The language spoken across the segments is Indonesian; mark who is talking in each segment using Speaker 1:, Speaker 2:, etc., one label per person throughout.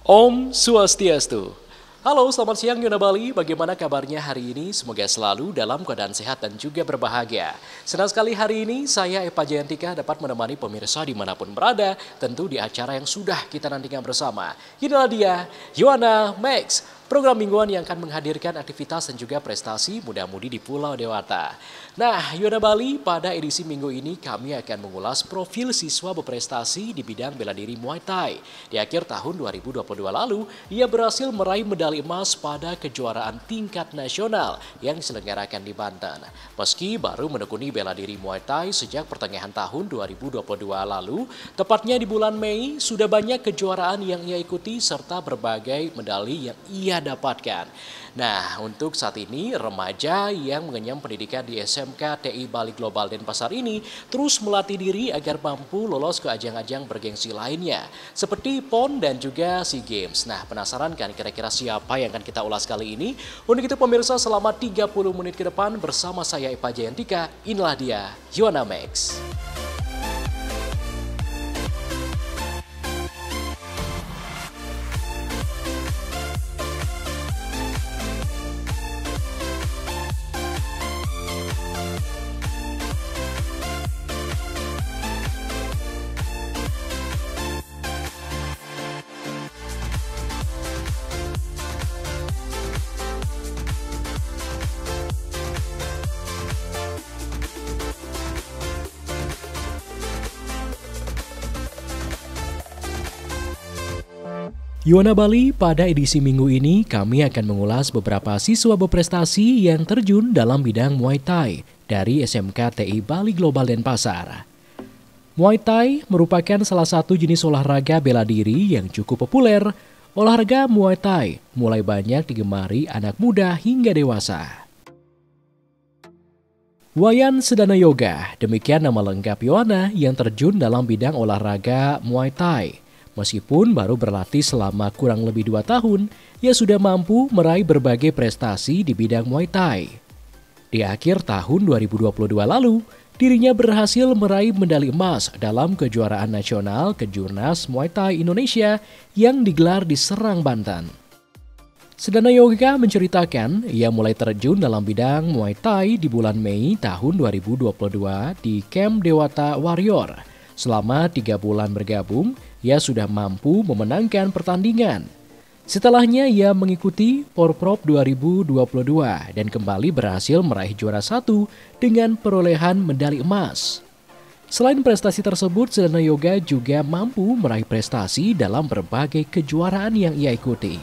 Speaker 1: Om Swastiastu. Halo, selamat siang Yona Bali. Bagaimana kabarnya hari ini? Semoga selalu dalam keadaan sehat dan juga berbahagia. Senang sekali hari ini saya Epa Jayantika dapat menemani pemirsa dimanapun berada, tentu di acara yang sudah kita nantikan bersama. Inilah dia, Yuana Max, program mingguan yang akan menghadirkan aktivitas dan juga prestasi muda-mudi di Pulau Dewata. Nah, Yuana Bali, pada edisi minggu ini kami akan mengulas profil siswa berprestasi di bidang bela diri Muay Thai. Di akhir tahun 2022 lalu, ia berhasil meraih medali emas pada kejuaraan tingkat nasional yang diselenggarakan di Banten. Meski baru menekuni bela diri Muay Thai sejak pertengahan tahun 2022 lalu, tepatnya di bulan Mei, sudah banyak kejuaraan yang ia ikuti serta berbagai medali yang ia dapatkan. Nah, untuk saat ini, remaja yang mengenyam pendidikan di SMK TI Bali Global Denpasar ini terus melatih diri agar mampu lolos ke ajang-ajang bergengsi lainnya, seperti PON dan juga SEA Games. Nah, penasaran kan kira-kira siapa yang akan kita ulas kali ini? Untuk itu pemirsa, selama 30 menit ke depan bersama saya Epa Jayantika, inilah dia, Yuana Max. Yuana Bali, pada edisi minggu ini kami akan mengulas beberapa siswa berprestasi yang terjun dalam bidang Muay Thai dari SMK TI Bali Global Denpasar. Muay Thai merupakan salah satu jenis olahraga bela diri yang cukup populer. Olahraga Muay Thai mulai banyak digemari anak muda hingga dewasa. Wayan Sedana Yoga, demikian nama lengkap Yuana yang terjun dalam bidang olahraga Muay Thai. Meskipun baru berlatih selama kurang lebih 2 tahun, ia sudah mampu meraih berbagai prestasi di bidang Muay Thai. Di akhir tahun 2022 lalu, dirinya berhasil meraih medali emas dalam kejuaraan nasional Kejurnas Muay Thai Indonesia yang digelar di Serang, Banten. Sedana Yoga menceritakan ia mulai terjun dalam bidang Muay Thai di bulan Mei tahun 2022 di Camp Dewata Warrior. Selama 3 bulan bergabung, ia sudah mampu memenangkan pertandingan. Setelahnya ia mengikuti Porprov 2022 dan kembali berhasil meraih juara 1 dengan perolehan medali emas. Selain prestasi tersebut, Sedana Yoga juga mampu meraih prestasi dalam berbagai kejuaraan yang ia ikuti.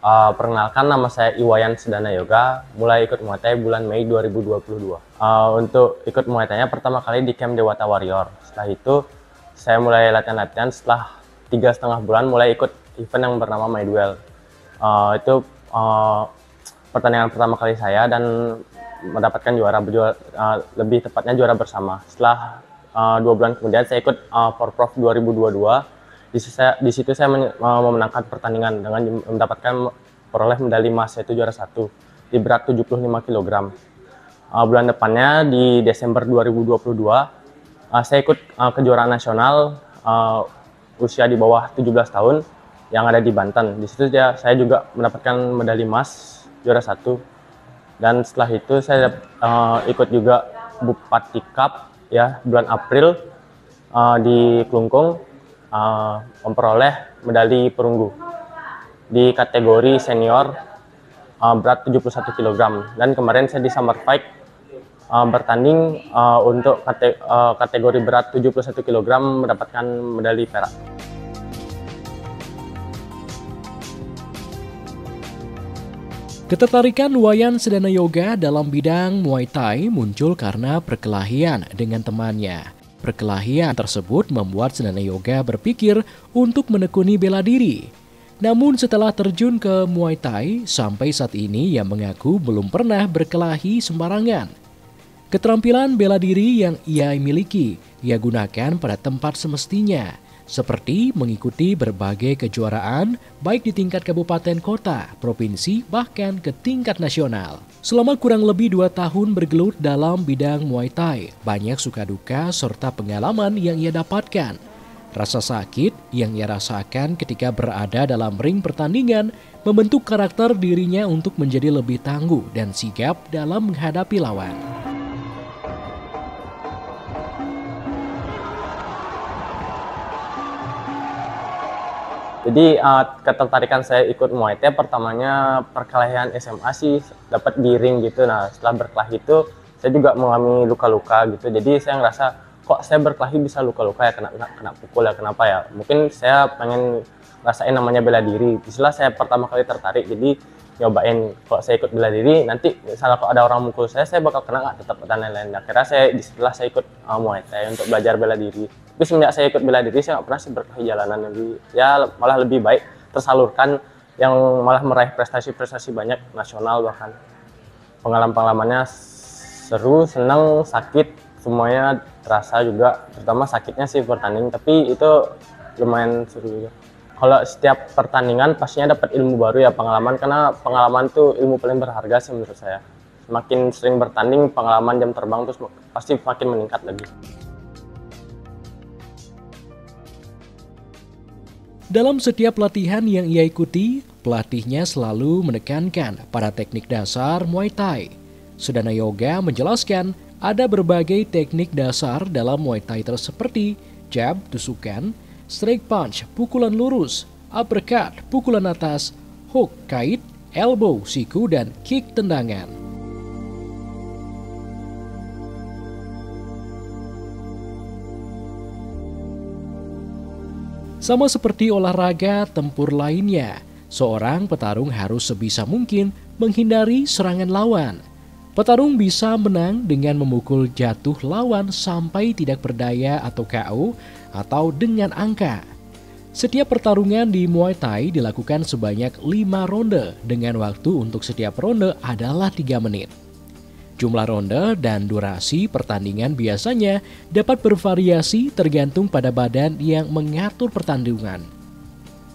Speaker 2: Perkenalkan, nama saya Iwayan Sedana Yoga, mulai ikut Muay Thai bulan Mei 2022. Untuk ikut Muay Thai-nya pertama kali di Camp Dewata Warrior. Setelah itu, saya mulai latihan-latihan setelah 3,5 bulan mulai ikut event yang bernama My Duel. Itu pertandingan pertama kali saya dan mendapatkan lebih tepatnya juara bersama. Setelah 2 bulan kemudian saya ikut Porprov 2022. Di situ saya memenangkan pertandingan dengan mendapatkan peroleh medali emas, yaitu juara 1 di berat 75 kg. Bulan depannya di Desember 2022 saya ikut kejuaraan nasional usia di bawah 17 tahun yang ada di Banten. Di situ saya juga mendapatkan medali emas juara 1. Dan setelah itu saya ikut juga Bupati Cup ya bulan April di Klungkung. Memperoleh medali perunggu di kategori senior berat 71 kg. Dan kemarin saya di Summer Fight bertanding untuk kategori berat 71 kg mendapatkan medali perak.
Speaker 1: Ketertarikan Wayan Sedana Yoga dalam bidang Muay Thai muncul karena perkelahian dengan temannya. Perkelahian tersebut membuat Sedana Yoga berpikir untuk menekuni bela diri. Namun setelah terjun ke Muay Thai, sampai saat ini ia mengaku belum pernah berkelahi sembarangan. Keterampilan bela diri yang ia miliki, ia gunakan pada tempat semestinya, seperti mengikuti berbagai kejuaraan, baik di tingkat kabupaten kota, provinsi, bahkan ke tingkat nasional. Selama kurang lebih 2 tahun bergelut dalam bidang Muay Thai, banyak suka duka serta pengalaman yang ia dapatkan. Rasa sakit yang ia rasakan ketika berada dalam ring pertandingan membentuk karakter dirinya untuk menjadi lebih tangguh dan sigap dalam menghadapi lawan.
Speaker 2: Jadi ketertarikan saya ikut Muay Thai pertamanya perkelahian SMA sih, dapat di ring gitu. Nah setelah berkelahi itu saya juga mengalami luka-luka gitu. Jadi saya ngerasa kok saya berkelahi bisa luka-luka ya, kena pukul ya, kenapa ya? Mungkin saya pengen rasain namanya bela diri. Disitulah saya pertama kali tertarik. Jadi nyobain kalau saya ikut bela diri nanti misalnya kalau ada orang mukul saya bakal kena nggak tetap dan lain-lain. Akhirnya disitulah saya ikut Muay Thai untuk belajar bela diri. Tapi semenjak saya ikut bela diri saya nggak pernah sih berkelahi jalanan, lebih ya malah lebih baik tersalurkan, yang malah meraih prestasi-prestasi banyak nasional, bahkan pengalamannya seru, senang, sakit, semuanya terasa juga, terutama sakitnya sih pertanding, tapi itu lumayan seru juga. Kalau setiap pertandingan pastinya dapat ilmu baru ya, pengalaman, karena pengalaman tuh ilmu paling berharga sih menurut saya. Semakin sering bertanding, pengalaman jam terbang terus pasti makin meningkat lagi.
Speaker 1: Dalam setiap latihan yang ia ikuti, pelatihnya selalu menekankan pada teknik dasar Muay Thai. Sudana Yoga menjelaskan ada berbagai teknik dasar dalam Muay Thai seperti jab, tusukan, straight punch, pukulan lurus, uppercut, pukulan atas, hook, kait, elbow, siku, dan kick tendangan. Sama seperti olahraga tempur lainnya, seorang petarung harus sebisa mungkin menghindari serangan lawan. Petarung bisa menang dengan memukul jatuh lawan sampai tidak berdaya atau KO atau dengan angka. Setiap pertarungan di Muay Thai dilakukan sebanyak 5 ronde dengan waktu untuk setiap ronde adalah 3 menit. Jumlah ronde dan durasi pertandingan biasanya dapat bervariasi tergantung pada badan yang mengatur pertandingan.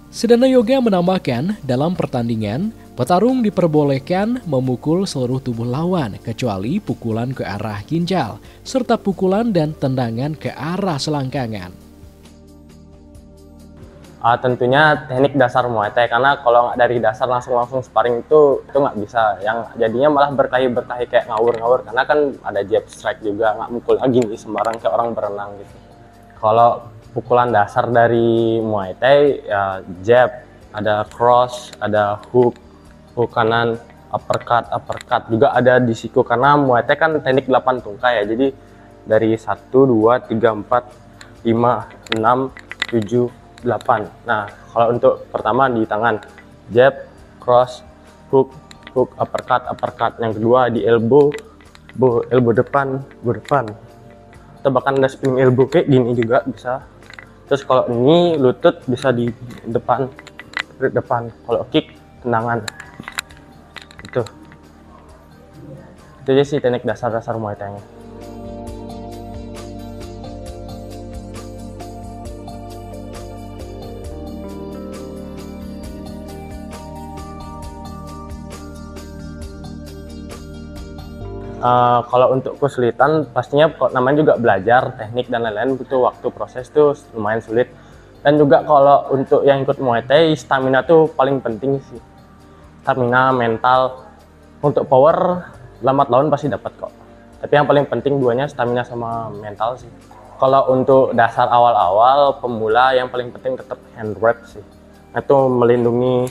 Speaker 1: Sudana Yoga menambahkan, dalam pertandingan, petarung diperbolehkan memukul seluruh tubuh lawan kecuali pukulan ke arah ginjal, serta pukulan dan tendangan ke arah selangkangan.
Speaker 2: Tentunya teknik dasar Muay Thai, karena kalau nggak dari dasar langsung sparring itu nggak bisa, yang jadinya malah berkelahi kayak ngawur-ngawur, karena kan ada jab strike juga, nggak mukul lagi nih sembarang kayak orang berenang gitu. Kalau pukulan dasar dari Muay Thai ya jab, ada cross, ada hook kanan, uppercut juga ada di siku, karena Muay Thai kan teknik 8 tungkai ya, jadi dari 1, 2, 3, 4, 5, 6, 7, 8. Nah, kalau untuk pertama di tangan, jab, cross, hook, uppercut. Yang kedua di elbow depan. Atau bahkan ada spinning elbow kayak gini juga bisa. Terus kalau ini lutut bisa di depan. Kalau kick, tendangan. Itu aja sih teknik dasar Muay Thai-nya. Kalau untuk kesulitan pastinya namanya juga belajar teknik dan lain-lain, butuh waktu, proses tuh lumayan sulit. Dan juga kalau untuk yang ikut Muay Thai, stamina tuh paling penting sih. Stamina, mental. Untuk power lambat laun pasti dapat kok. Tapi yang paling penting duanya stamina sama mental sih. Kalau untuk dasar awal-awal pemula yang paling penting tetap hand wrap sih. Itu melindungi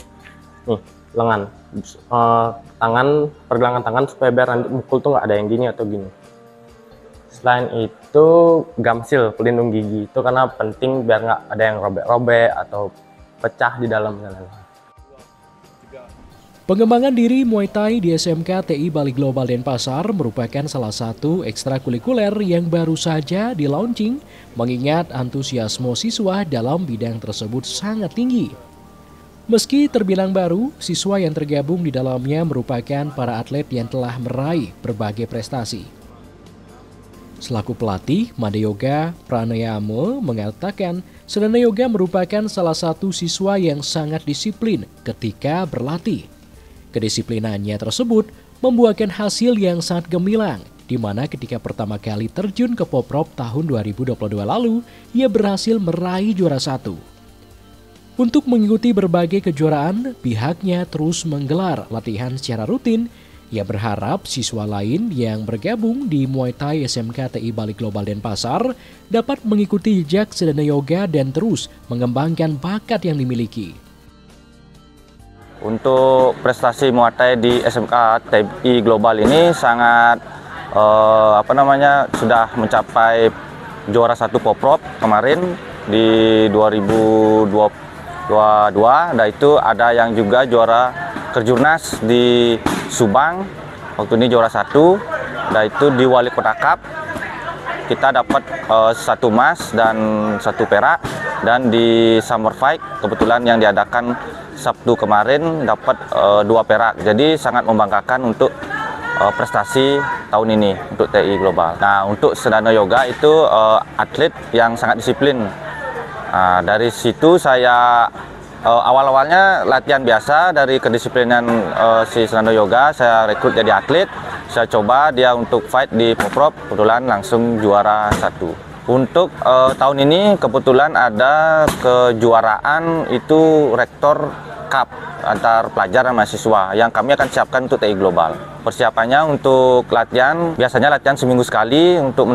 Speaker 2: nih lengan. Pergelangan tangan supaya biar nanti mukul tuh nggak ada yang gini atau gini. Selain itu gum shield, pelindung gigi, itu karena penting biar nggak ada yang robek-robek atau pecah di dalamnya.
Speaker 1: Pengembangan diri Muay Thai di SMK TI Bali Global Denpasar merupakan salah satu ekstrakurikuler yang baru saja di launching, mengingat antusiasme siswa dalam bidang tersebut sangat tinggi. Meski terbilang baru, siswa yang tergabung di dalamnya merupakan para atlet yang telah meraih berbagai prestasi. Selaku pelatih, Made Yoga Pranayama mengatakan Sedana Yoga merupakan salah satu siswa yang sangat disiplin ketika berlatih. Kedisiplinannya tersebut membuahkan hasil yang sangat gemilang, di mana ketika pertama kali terjun ke Poprov tahun 2022 lalu, ia berhasil meraih juara 1. Untuk mengikuti berbagai kejuaraan, pihaknya terus menggelar latihan secara rutin. Ia berharap siswa lain yang bergabung di Muay Thai SMK TI Bali Global Denpasar dapat mengikuti jejak Sedana Yoga dan terus mengembangkan bakat yang dimiliki.
Speaker 3: Untuk prestasi Muay Thai di SMK TI Global ini sangat sudah mencapai juara 1 Poprov kemarin di 2022, dan itu ada yang juga juara Kerjurnas di Subang, waktu ini juara 1, dan itu di Wali Kota Cup kita dapat 1 emas dan 1 perak, dan di Summer Fight kebetulan yang diadakan Sabtu kemarin dapat 2 perak. Jadi sangat membanggakan untuk prestasi tahun ini untuk TI Global. Nah, untuk Sedana Yoga itu atlet yang sangat disiplin. Dari situ saya awal-awalnya latihan biasa, dari kedisiplinan si Sedana Yoga saya rekrut jadi atlet. Saya coba dia untuk fight di Poprov, kebetulan langsung juara 1. Untuk tahun ini kebetulan ada kejuaraan itu Rektor Cup antar pelajar dan mahasiswa yang kami akan siapkan untuk TI Global. Persiapannya untuk latihan, biasanya latihan seminggu sekali. Untuk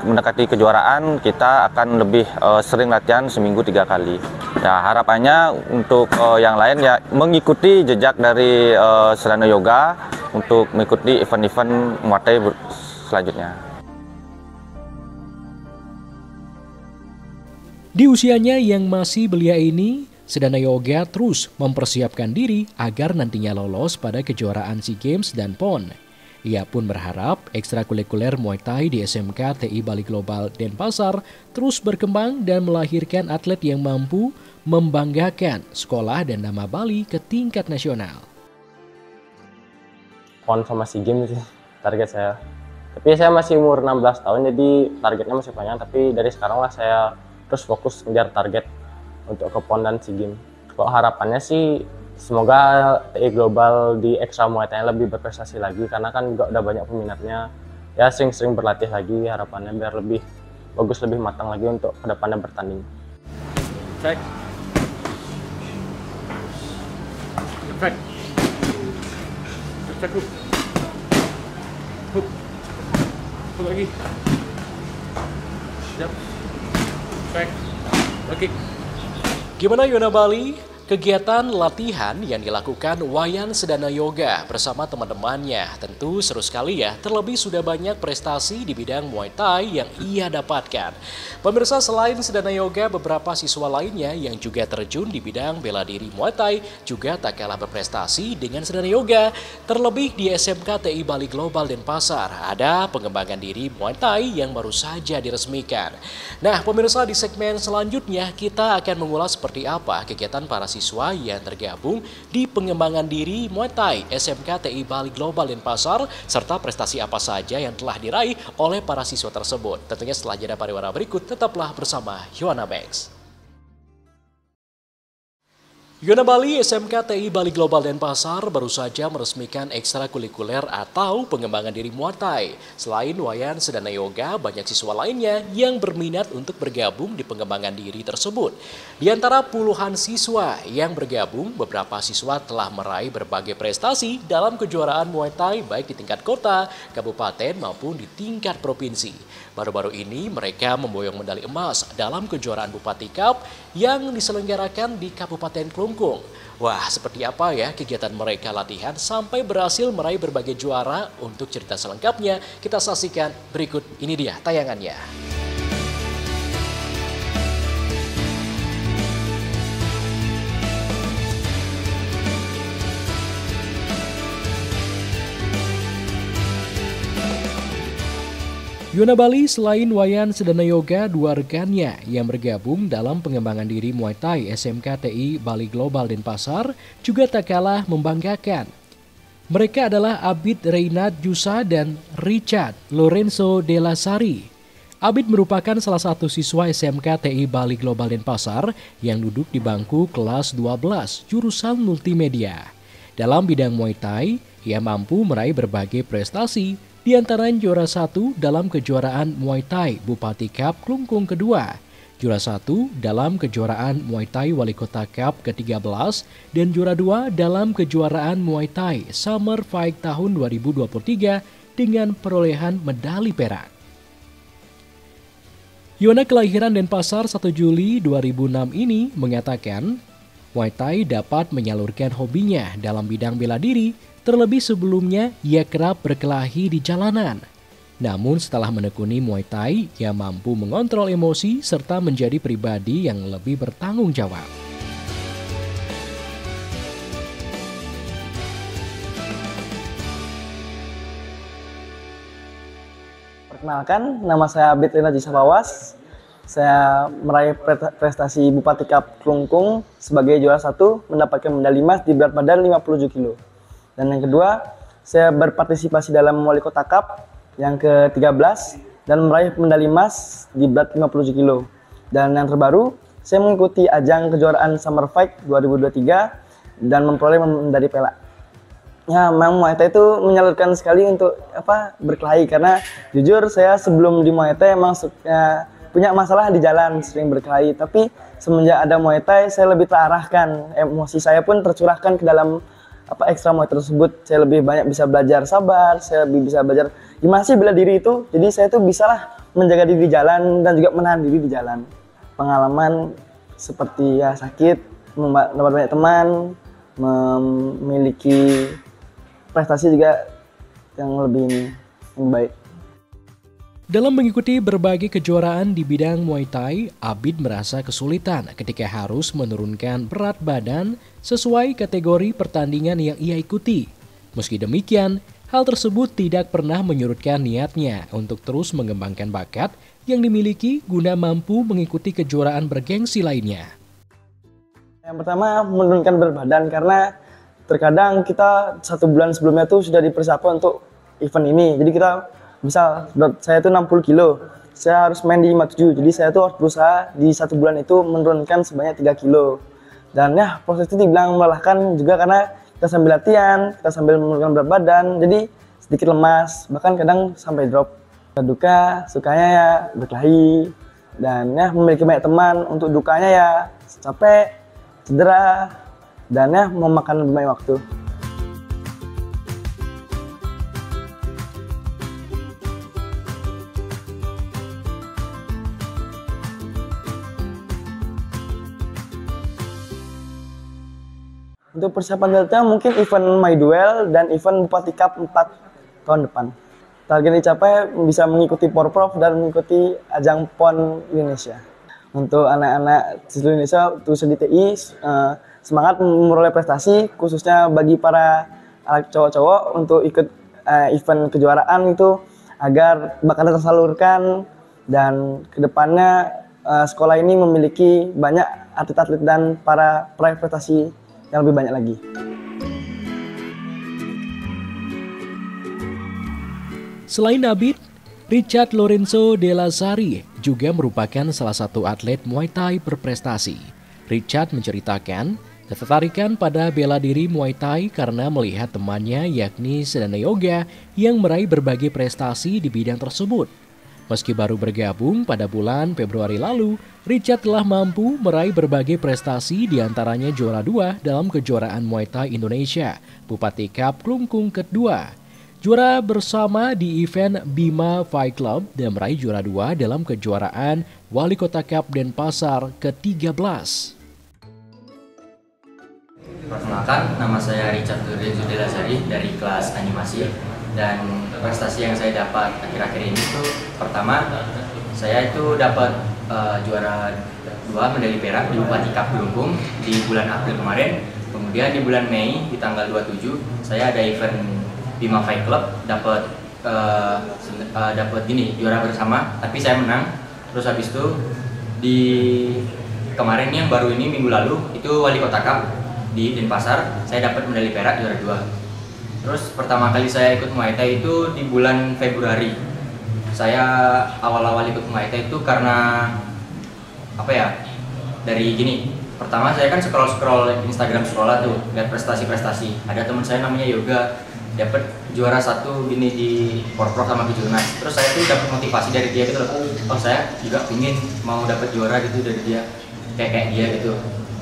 Speaker 3: mendekati kejuaraan kita akan lebih sering latihan seminggu 3 kali. Ya, harapannya untuk yang lain ya mengikuti jejak dari Sedana Yoga untuk mengikuti event-event Muay Thai selanjutnya.
Speaker 1: Di usianya yang masih belia ini, Sedana Yoga terus mempersiapkan diri agar nantinya lolos pada kejuaraan SEA Games dan PON. Ia pun berharap ekstrakurikuler Muay Thai di SMK TI Bali Global Denpasar terus berkembang dan melahirkan atlet yang mampu membanggakan sekolah dan nama Bali ke tingkat nasional.
Speaker 2: PON sama SEA Games sih target saya. Tapi saya masih umur 16 tahun, jadi targetnya masih panjang. Tapi dari sekarang lah saya terus fokus ngejar target untuk ke PON dan SEA Games. Kalau harapannya sih semoga TI Global di Ekstra Muay Thai lebih berprestasi lagi, karena kan juga udah banyak peminatnya. Ya sering-sering berlatih lagi, harapannya biar lebih bagus, lebih matang lagi untuk kedepannya bertanding.
Speaker 4: Cek. Cek. Cek hook. Hook. Hook lagi. Siap. Cek. Oke.
Speaker 1: Gimana Yona Bali? Kegiatan latihan yang dilakukan Wayan Sedana Yoga bersama teman-temannya tentu seru sekali ya, terlebih sudah banyak prestasi di bidang Muay Thai yang ia dapatkan. Pemirsa, selain Sedana Yoga, beberapa siswa lainnya yang juga terjun di bidang bela diri Muay Thai juga tak kalah berprestasi dengan Sedana Yoga. Terlebih di SMK TI Bali Global Denpasar ada pengembangan diri Muay Thai yang baru saja diresmikan. Nah pemirsa, di segmen selanjutnya kita akan mengulas seperti apa kegiatan para siswa yang tergabung di pengembangan diri Muay Thai SMK TI Bali Global Denpasar, serta prestasi apa saja yang telah diraih oleh para siswa tersebut. Tentunya setelah jeda pariwara berikut, tetaplah bersama Yohana Banks. Yona Bali SMK TI Bali Global Denpasar baru saja meresmikan ekstrakurikuler atau pengembangan diri Muay Thai. Selain Wayan Sedana Yoga, banyak siswa lainnya yang berminat untuk bergabung di pengembangan diri tersebut. Di antara puluhan siswa yang bergabung, beberapa siswa telah meraih berbagai prestasi dalam kejuaraan Muay Thai baik di tingkat kota, kabupaten maupun di tingkat provinsi. Baru-baru ini mereka memboyong medali emas dalam kejuaraan Bupati Cup yang diselenggarakan di Kabupaten Klungkung. Wah, seperti apa ya kegiatan mereka latihan sampai berhasil meraih berbagai juara? Untuk cerita selengkapnya kita saksikan berikut, ini dia tayangannya. Yona Bali selain Wayan Sedana Yoga, dua rekannya yang bergabung dalam pengembangan diri Muay Thai SMK TI Bali Global Denpasar juga tak kalah membanggakan. Mereka adalah Abid Reynad Jusa dan Richard Lorenzo Della Sari. Abid merupakan salah satu siswa SMK TI Bali Global Denpasar yang duduk di bangku kelas 12 jurusan multimedia. Dalam bidang Muay Thai, ia mampu meraih berbagai prestasi, di antaranya juara 1 dalam kejuaraan Muay Thai Bupati Cup Klungkung kedua, juara 1 dalam kejuaraan Muay Thai Wali Kota Cup ke-13, dan juara 2 dalam kejuaraan Muay Thai Summer Fight tahun 2023 dengan perolehan medali perak. Yona kelahiran Denpasar 1 Juli 2006 ini mengatakan, Muay Thai dapat menyalurkan hobinya dalam bidang bela diri, terlebih sebelumnya ia kerap berkelahi di jalanan. Namun setelah menekuni Muay Thai, ia mampu mengontrol emosi serta menjadi pribadi yang lebih bertanggung jawab.
Speaker 5: Perkenalkan, nama saya Abid Reynad Jusa Bawas. Saya meraih prestasi Bupati Cup Klungkung sebagai juara 1, mendapatkan medali emas di berat badan 57 kg. Dan yang kedua, saya berpartisipasi dalam Wali Kota Cup yang ke-13 dan meraih medali emas di berat 57 kg. Dan yang terbaru, saya mengikuti ajang kejuaraan Summer Fight 2023 dan memperoleh medali perak. Ya, memang Muay Thai itu menyalurkan sekali untuk berkelahi, karena jujur saya sebelum di Muay Thai emang punya masalah di jalan, sering berkelahi. Tapi semenjak ada Muay Thai, saya lebih terarahkan, emosi saya pun tercurahkan ke dalam ekstra Muay Thai tersebut. Saya lebih banyak bisa belajar sabar, saya lebih bisa belajar gimana sih bela diri itu. Jadi saya tuh bisalah menjaga diri di jalan dan juga menahan diri di jalan. Pengalaman seperti ya sakit, mendapat banyak teman, memiliki prestasi juga yang lebih baik.
Speaker 1: Dalam mengikuti berbagai kejuaraan di bidang Muay Thai, Abid merasa kesulitan ketika harus menurunkan berat badan sesuai kategori pertandingan yang ia ikuti. Meski demikian, hal tersebut tidak pernah menyurutkan niatnya untuk terus mengembangkan bakat yang dimiliki guna mampu mengikuti kejuaraan bergengsi lainnya.
Speaker 5: Yang pertama, menurunkan berat badan, karena terkadang kita 1 bulan sebelumnya tuh sudah dipersiapkan untuk event ini. Jadi kita, misal berat saya itu 60 kilo, saya harus main di 57, jadi saya tuh harus berusaha di 1 bulan itu menurunkan sebanyak 3 kilo. Dan ya, proses itu dibilang melelahkan juga karena kita sambil latihan, kita sambil menurunkan berat badan, jadi sedikit lemas, bahkan kadang sampai drop. Duka, sukanya ya berkelahi, dan ya memiliki banyak teman. Untuk dukanya ya capek, cedera, dan ya memakan banyak waktu. Untuk persiapan selanjutnya mungkin event My Duel dan event Bupati Cup 4 tahun depan. Target dicapai bisa mengikuti Porprov dan mengikuti ajang PON Indonesia. Untuk anak-anak siswa Indonesia, khususnya di TI, semangat memperoleh prestasi, khususnya bagi para anak cowok-cowok untuk ikut event kejuaraan itu, agar bakatnya tersalurkan, dan kedepannya sekolah ini memiliki banyak atlet-atlet dan para peraih prestasi yang lebih banyak lagi.
Speaker 1: Selain Abid, Richard Lorenzo Della Sari juga merupakan salah satu atlet Muay Thai berprestasi. Richard menceritakan ketertarikan pada bela diri Muay Thai karena melihat temannya yakni Sedana Yoga yang meraih berbagai prestasi di bidang tersebut. Meski baru bergabung pada bulan Februari lalu, Richard telah mampu meraih berbagai prestasi, diantaranya juara 2 dalam kejuaraan Muay Thai Indonesia, Bupati Cup Klungkung kedua, juara bersama di event Bima Fight Club, dan meraih juara 2 dalam kejuaraan Wali Kota Cup Denpasar ke-13.
Speaker 6: Perkenalkan, nama saya Richard Lorenzo Della Sari dari kelas animasi, dan prestasi yang saya dapat akhir-akhir ini tuh, pertama saya itu dapat juara 2 medali perak di Bupati Cup Klungkung di bulan April kemarin. Kemudian di bulan Mei di tanggal 27 saya ada event Bima Fight Club, dapat juara bersama, tapi saya menang. Terus habis itu di kemarin yang baru ini minggu lalu itu Wali Kota Cup di Denpasar, saya dapat medali perak juara 2. Terus pertama kali saya ikut Muay Thai itu di bulan Februari. Saya awal-awal ikut Muay Thai itu karena apa ya? Dari gini. Pertama saya kan scroll Instagram sekolah tuh, lihat prestasi-prestasi. Ada teman saya namanya Yoga, dapat juara 1 gini di Porprov sama Kejurnas. Terus saya tuh dapat motivasi dari dia gitu loh. Oh, saya juga ingin mau dapat juara gitu dari dia. Kayak dia gitu.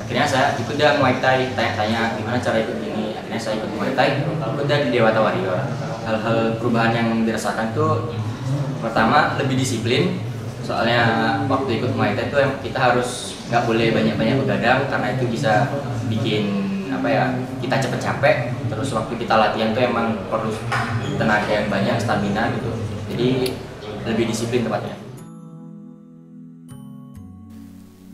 Speaker 6: Akhirnya saya ikut dia Muay Thai, tanya-tanya gimana cara ikut gini. Akhirnya saya ikut Muay Thai, ikut dia di Dewata Warrior. Hal-hal perubahan yang dirasakan tuh pertama lebih disiplin. Soalnya waktu ikut Muay Thai tuh kita harus nggak boleh banyak-banyak begadang karena itu bisa bikin apa ya, kita cepet capek. Terus waktu kita latihan tuh emang perlu tenaga yang banyak, stamina gitu. Jadi lebih disiplin tepatnya.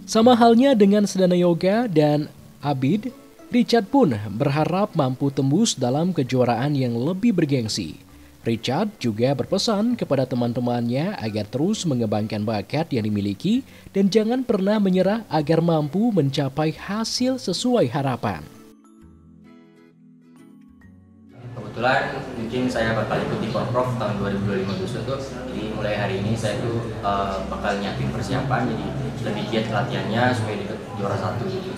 Speaker 1: Sama halnya dengan Sedana Yoga dan Abid, Richard pun berharap mampu tembus dalam kejuaraan yang lebih bergengsi. Richard juga berpesan kepada teman-temannya agar terus mengembangkan bakat yang dimiliki dan jangan pernah menyerah agar mampu mencapai hasil sesuai harapan.
Speaker 6: Kebetulan mungkin saya bakal ikut di Porprov tahun 2025 tuh. Jadi mulai hari ini saya tuh bakal nyiapin persiapan, jadi lebih giat latihannya supaya ikut juara 1 gitu.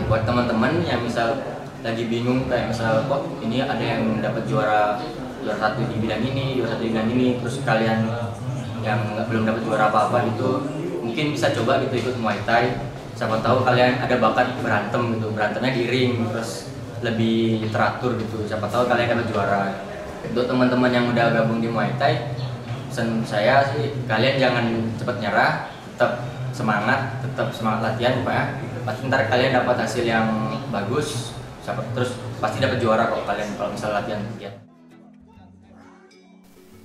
Speaker 6: Buat teman-teman yang misal lagi bingung kayak misal kok ini ada yang dapat juara 1 di bidang ini, juara 1 di bidang ini, terus kalian yang belum dapat juara apa-apa gitu, mungkin bisa coba gitu ikut Muay Thai. Siapa tahu kalian ada bakat berantem gitu, berantemnya di ring, terus lebih teratur gitu. Siapa tahu kalian dapat juara. Untuk teman-teman yang udah gabung di Muay Thai, pesan saya sih kalian jangan cepat nyerah, tetap semangat latihan pokoknya. Pasti ntar kalian dapat hasil yang bagus, terus pasti dapat juara kok kalian kalau misal latihan giat.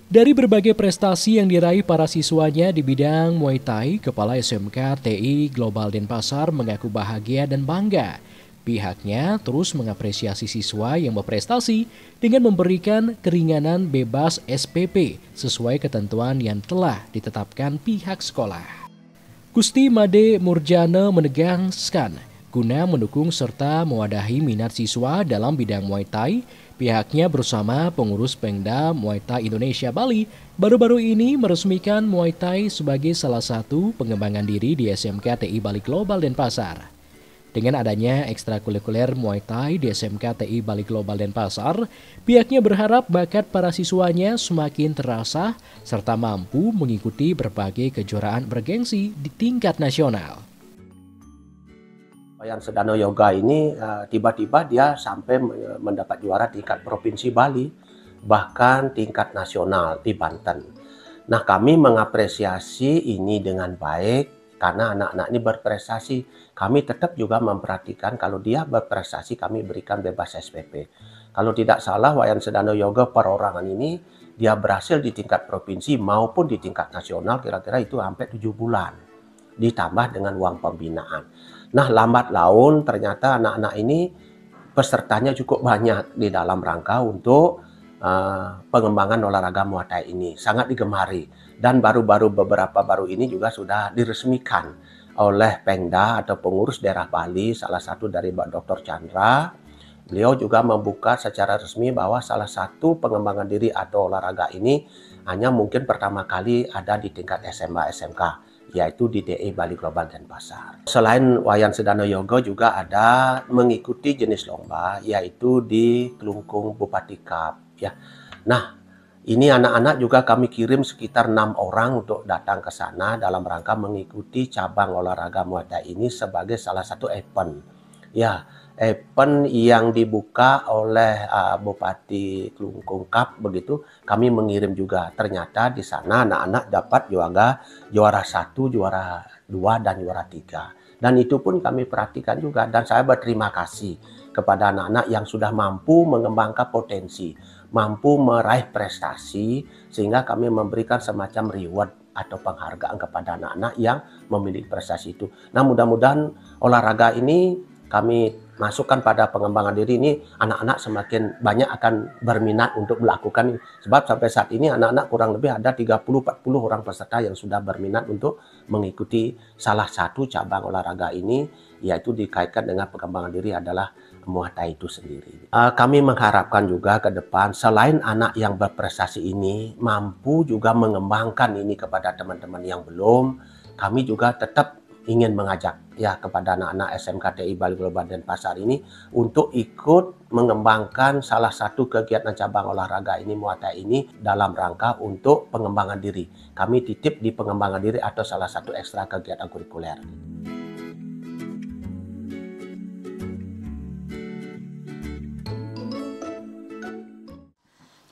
Speaker 1: Dari berbagai prestasi yang diraih para siswanya di bidang Muay Thai, Kepala SMK TI Global Denpasar mengaku bahagia dan bangga. Pihaknya terus mengapresiasi siswa yang berprestasi dengan memberikan keringanan bebas SPP sesuai ketentuan yang telah ditetapkan pihak sekolah. Gusti Made Murjana menegaskan, guna mendukung serta mewadahi minat siswa dalam bidang Muay Thai, pihaknya bersama pengurus Pengda Muay Thai Indonesia Bali baru-baru ini meresmikan Muay Thai sebagai salah satu pengembangan diri di SMK TI Bali Global Denpasar. Dengan adanya ekstrakurikuler Muay Thai di SMK TI Bali Global Denpasar, pihaknya berharap bakat para siswanya semakin terasa serta mampu mengikuti berbagai kejuaraan bergengsi di tingkat nasional.
Speaker 7: Yang Sedana Yoga ini tiba-tiba dia sampai mendapat juara tingkat provinsi Bali, bahkan tingkat nasional di Banten. Nah, kami mengapresiasi ini dengan baik karena anak-anak ini berprestasi. Kami tetap juga memperhatikan kalau dia berprestasi kami berikan bebas SPP. Kalau tidak salah Wayan Sedana Yoga perorangan ini dia berhasil di tingkat provinsi maupun di tingkat nasional kira-kira itu hampir 7 bulan. Ditambah dengan uang pembinaan. Nah, lambat laun ternyata anak-anak ini pesertanya cukup banyak di dalam rangka untuk pengembangan olahraga Muay Thai ini. Sangat digemari. Dan beberapa baru ini juga sudah diresmikan oleh Pengda atau pengurus daerah Bali, salah satu dari Pak Dr. Chandra. Beliau juga membuka secara resmi bahwa salah satu pengembangan diri atau olahraga ini hanya mungkin pertama kali ada di tingkat SMA SMK, yaitu di TI Bali Global Denpasar. Selain Wayan Sedana Yoga juga ada mengikuti jenis lomba, yaitu di Kelungkung Bupati Cup. Ya. Nah, ini anak-anak juga kami kirim sekitar 6 orang untuk datang ke sana dalam rangka mengikuti cabang olahraga Muay Thai ini sebagai salah satu event. Ya, event yang dibuka oleh Bupati Kelungkung Cup begitu, kami mengirim juga. Ternyata di sana anak-anak dapat juara 1, juara 2 dan juara 3. Dan itu pun kami perhatikan juga dan saya berterima kasih kepada anak-anak yang sudah mampu mengembangkan potensi, mampu meraih prestasi sehingga kami memberikan semacam reward atau penghargaan kepada anak-anak yang memiliki prestasi itu. Nah, mudah-mudahan olahraga ini kami masukkan pada pengembangan diri ini, anak-anak semakin banyak akan berminat untuk melakukan ini. Sebab sampai saat ini anak-anak kurang lebih ada 30-40 orang peserta yang sudah berminat untuk mengikuti salah satu cabang olahraga ini, yaitu dikaitkan dengan pengembangan diri adalah Muay Thai itu sendiri. Kami mengharapkan juga ke depan selain anak yang berprestasi ini mampu juga mengembangkan ini kepada teman-teman yang belum, kami juga tetap ingin mengajak ya kepada anak-anak SMKTI Bali Global Denpasar ini untuk ikut mengembangkan salah satu kegiatan cabang olahraga ini Muay Thai ini dalam rangka untuk pengembangan diri. Kami titip di pengembangan diri atau salah satu ekstra kegiatan kurikuler.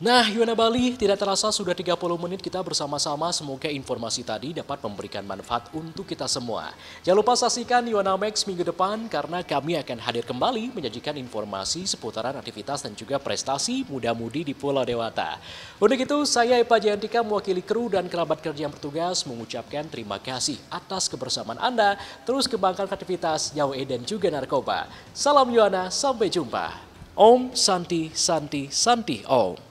Speaker 1: Nah, Yuana Bali, tidak terasa sudah 30 menit kita bersama-sama. Semoga informasi tadi dapat memberikan manfaat untuk kita semua. Jangan lupa saksikan Yuana Max minggu depan karena kami akan hadir kembali menyajikan informasi seputaran aktivitas dan juga prestasi muda-mudi di Pulau Dewata. Untuk itu, saya Epa Jayantika mewakili kru dan kerabat kerja yang bertugas mengucapkan terima kasih atas kebersamaan Anda. Terus kembangkan aktivitas Yawe dan juga narkoba. Salam Yuana, sampai jumpa. Om Santi Santi Santi Om.